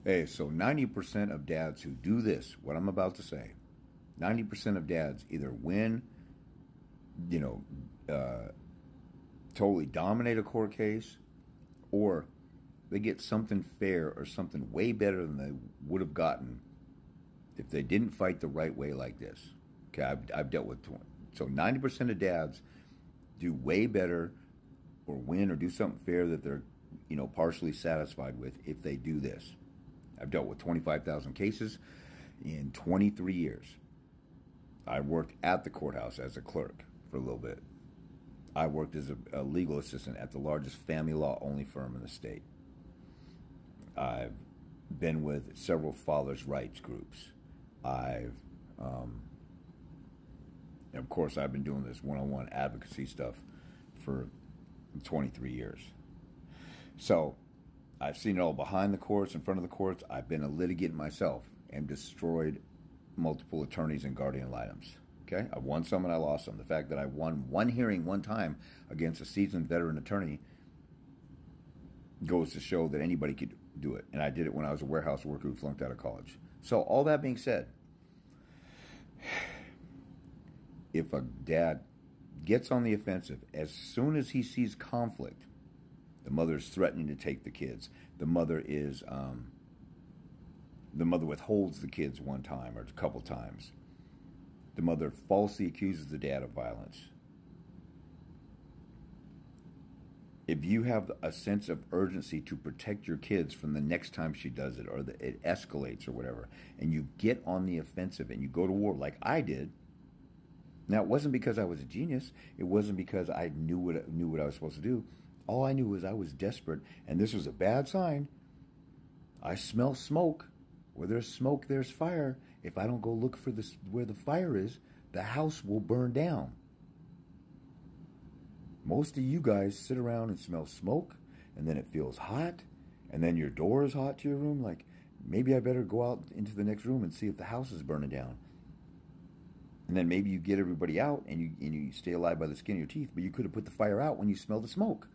Hey, so 90% of dads who do this, what I'm about to say, 90% of dads either win, you know, uh, totally dominate a court case, or they get something fair or something way better than they would have gotten if they didn't fight the right way like this. Okay, I've dealt with 20. So 90% of dads do way better or win or do something fair that they're, partially satisfied with if they do this. I've dealt with 25,000 cases in 23 years. I worked at the courthouse as a clerk for a little bit. I worked as a legal assistant at the largest family law only firm in the state. I've been with several fathers' rights groups. I've, and of course, I've been doing this one-on-one advocacy stuff for 23 years. So I've seen it all behind the courts, in front of the courts. I've been a litigant myself and destroyed multiple attorneys and guardian ad litems. Okay, I won some and I lost some. The fact that I won one hearing one time against a seasoned veteran attorney goes to show that anybody could do it. And I did it when I was a warehouse worker who flunked out of college. So all that being said, if a dad gets on the offensive as soon as he sees conflict, the mother is threatening to take the kids. The mother withholds the kids one time or a couple times. The mother falsely accuses the dad of violence. If you have a sense of urgency to protect your kids from the next time she does it, or it escalates or whatever, and you get on the offensive and you go to war like I did. Now, it wasn't because I was a genius. It wasn't because I knew what I was supposed to do. All I knew was I was desperate, and this was a bad sign. I smell smoke. Where there's smoke, there's fire. If I don't go look for this where the fire is, the house will burn down. Most of you guys sit around and smell smoke, and then it feels hot, and then your door is hot to your room. Like, maybe I better go out into the next room and see if the house is burning down. And then maybe you get everybody out, and you stay alive by the skin of your teeth, but you could have put the fire out when you smell the smoke.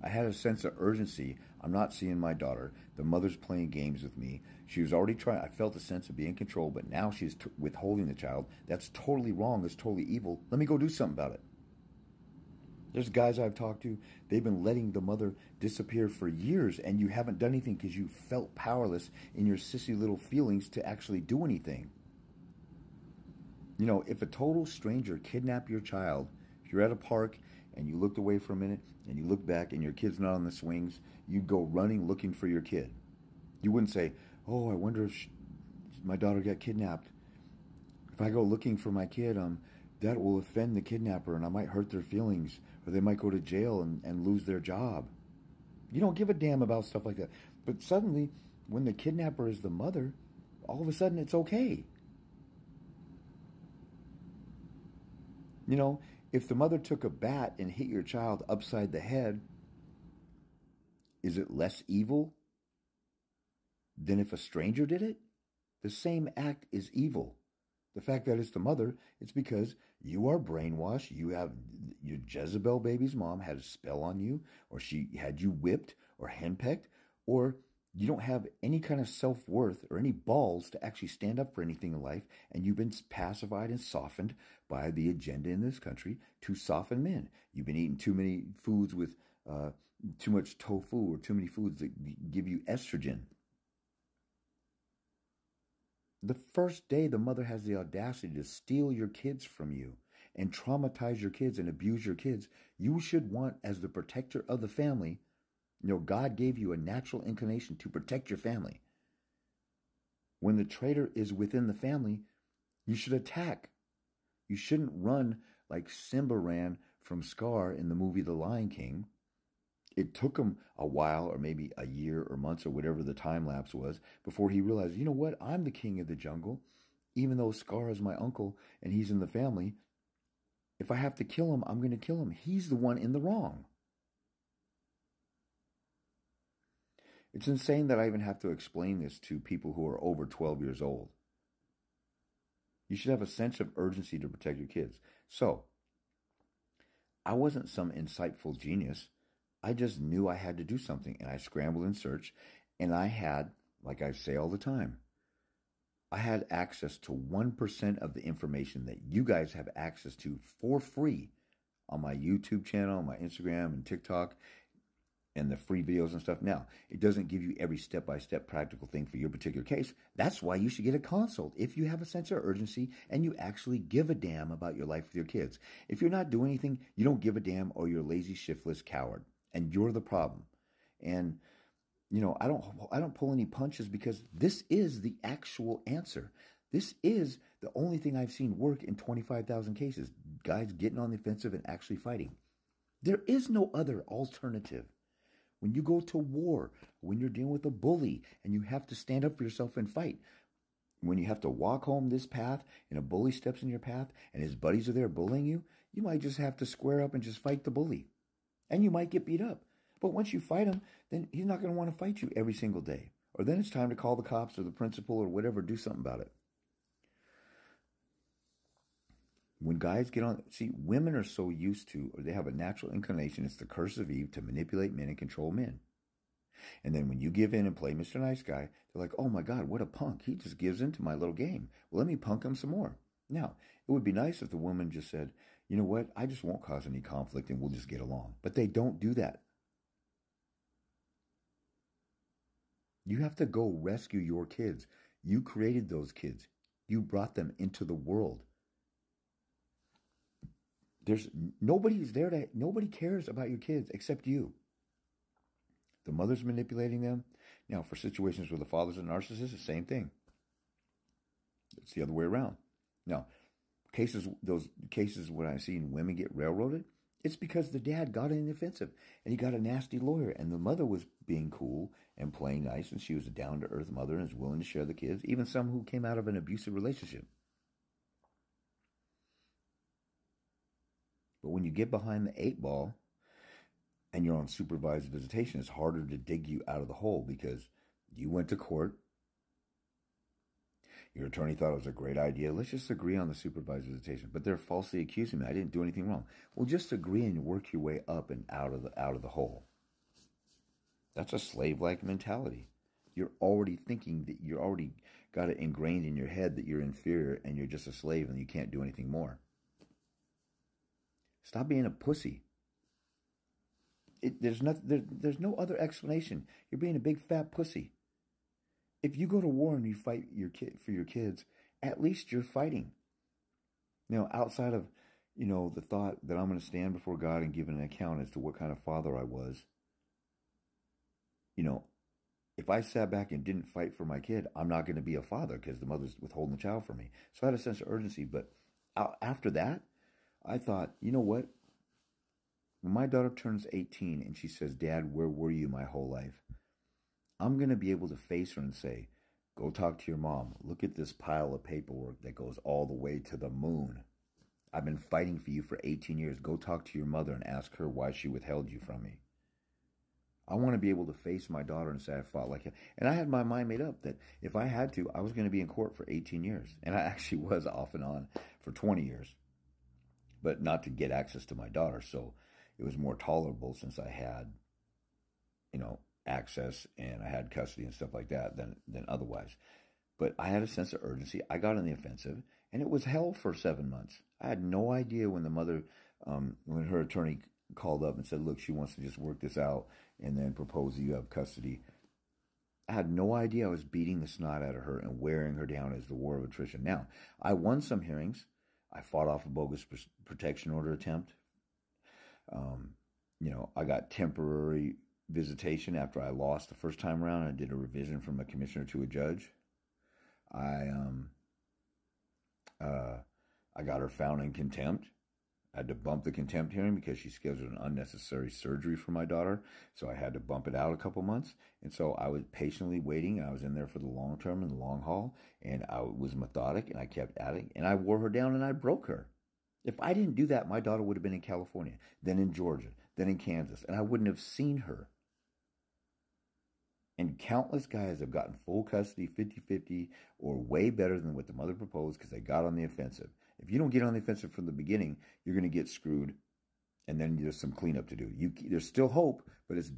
I had a sense of urgency. I'm not seeing my daughter. The mother's playing games with me. She was already trying. I felt a sense of being in control, but now she's withholding the child. That's totally wrong. That's totally evil. Let me go do something about it. There's guys I've talked to. They've been letting the mother disappear for years, and you haven't done anything because you felt powerless in your sissy little feelings to actually do anything. You know, if a total stranger kidnapped your child, if you're at a park and you looked away for a minute and you look back and your kid's not on the swings, you'd go running looking for your kid. You wouldn't say, oh, I wonder if my daughter got kidnapped. If I go looking for my kid, that will offend the kidnapper and I might hurt their feelings, or they might go to jail and lose their job. You don't give a damn about stuff like that. But suddenly, when the kidnapper is the mother, all of a sudden it's okay. You know, if the mother took a bat and hit your child upside the head, is it less evil than if a stranger did it? The same act is evil. The fact that it's the mother, it's because you are brainwashed. You have your Jezebel baby's mom had a spell on you, or she had you whipped or henpecked, or you don't have any kind of self-worth or any balls to actually stand up for anything in life, and you've been pacified and softened by the agenda in this country to soften men. You've been eating too many foods with too much tofu, or too many foods that give you estrogen. The first day the mother has the audacity to steal your kids from you and traumatize your kids and abuse your kids, you should want, as the protector of the family, God gave you a natural inclination to protect your family. When the traitor is within the family, you should attack. You shouldn't run like Simba ran from Scar in the movie The Lion King. It took him a while, or maybe a year or months or whatever the time lapse was, before he realized, you know what, I'm the king of the jungle. Even though Scar is my uncle and he's in the family, if I have to kill him, I'm going to kill him. He's the one in the wrong. It's insane that I even have to explain this to people who are over 12 years old. You should have a sense of urgency to protect your kids. So, I wasn't some insightful genius. I just knew I had to do something, and I scrambled and searched, and I had, like I say all the time, I had access to 1% of the information that you guys have access to for free on my YouTube channel, my Instagram and TikTok, and the free videos and stuff. Now, it doesn't give you every step-by-step practical thing for your particular case. That's why you should get a consult if you have a sense of urgency and you actually give a damn about your life with your kids. If you're not doing anything, you don't give a damn, or you're a lazy, shiftless coward, and you're the problem. And I don't pull any punches, because this is the actual answer. This is the only thing I've seen work in 25,000 cases. Guys getting on the offensive and actually fighting. There is no other alternative. When you go to war, when you're dealing with a bully and you have to stand up for yourself and fight, when you have to walk home this path and a bully steps in your path and his buddies are there bullying you, you might just have to square up and just fight the bully. And you might get beat up. But once you fight him, then he's not going to want to fight you every single day. Or then it's time to call the cops or the principal or whatever, do something about it. When guys get on, see, women are so used to, or they have a natural inclination, it's the curse of Eve, to manipulate men and control men. And then when you give in and play Mr. Nice Guy, they're like, oh my God, what a punk. He just gives into my little game. Well, let me punk him some more. Now, it would be nice if the woman just said, you know what, I just won't cause any conflict and we'll just get along. But they don't do that. You have to go rescue your kids. You created those kids. You brought them into the world. Nobody cares about your kids except you. The mother's manipulating them. Now, for situations where the father's a narcissist, the same thing. It's the other way around. Now, those cases when I've seen women get railroaded, it's because the dad got in the offensive and he got a nasty lawyer, and the mother was being cool and playing nice, and she was a down-to-earth mother and is willing to share the kids, even some who came out of an abusive relationship. But when you get behind the 8 ball and you're on supervised visitation, it's harder to dig you out of the hole, because you went to court. Your attorney thought it was a great idea. Let's just agree on the supervised visitation. But they're falsely accusing me. I didn't do anything wrong. Well, just agree and work your way up and out of the hole. That's a slave-like mentality. You're already thinking that you already got it ingrained in your head that you're inferior and you're just a slave and you can't do anything more. Stop being a pussy. There's no other explanation. You're being a big fat pussy. If you go to war and you fight for your kids, at least you're fighting. Outside of, the thought that I'm going to stand before God and give an account as to what kind of father I was. If I sat back and didn't fight for my kid, I'm not going to be a father, because the mother's withholding the child from me. So I had a sense of urgency. But after that, I thought, you know what? When my daughter turns 18 and she says, Dad, where were you my whole life? I'm going to be able to face her and say, go talk to your mom. Look at this pile of paperwork that goes all the way to the moon. I've been fighting for you for 18 years. Go talk to your mother and ask her why she withheld you from me. I want to be able to face my daughter and say I fought like it. And I had my mind made up that if I had to, I was going to be in court for 18 years. And I actually was off and on for 20 years. But not to get access to my daughter. So it was more tolerable since I had, access and I had custody and stuff like that than otherwise. But I had a sense of urgency. I got on the offensive, and it was hell for 7 months. I had no idea when the mother, when her attorney called up and said, look, she wants to just work this out and then propose that you have custody. I had no idea I was beating the snot out of her and wearing her down as the war of attrition. Now, I won some hearings. I fought off a bogus protection order attempt. I got temporary visitation after I lost the first time around. I did a revision from a commissioner to a judge. I got her found in contempt. I had to bump the contempt hearing because she scheduled an unnecessary surgery for my daughter. So I had to bump it out a couple months. And so I was patiently waiting. And I was in there for the long term and the long haul. And I was methodic and I kept adding. And I wore her down and I broke her. If I didn't do that, my daughter would have been in California, then in Georgia, then in Kansas. And I wouldn't have seen her. And countless guys have gotten full custody, 50-50, or way better than what the mother proposed because they got on the offensive. If you don't get on the offensive from the beginning, you're going to get screwed and then there's some cleanup to do. There's still hope, but it's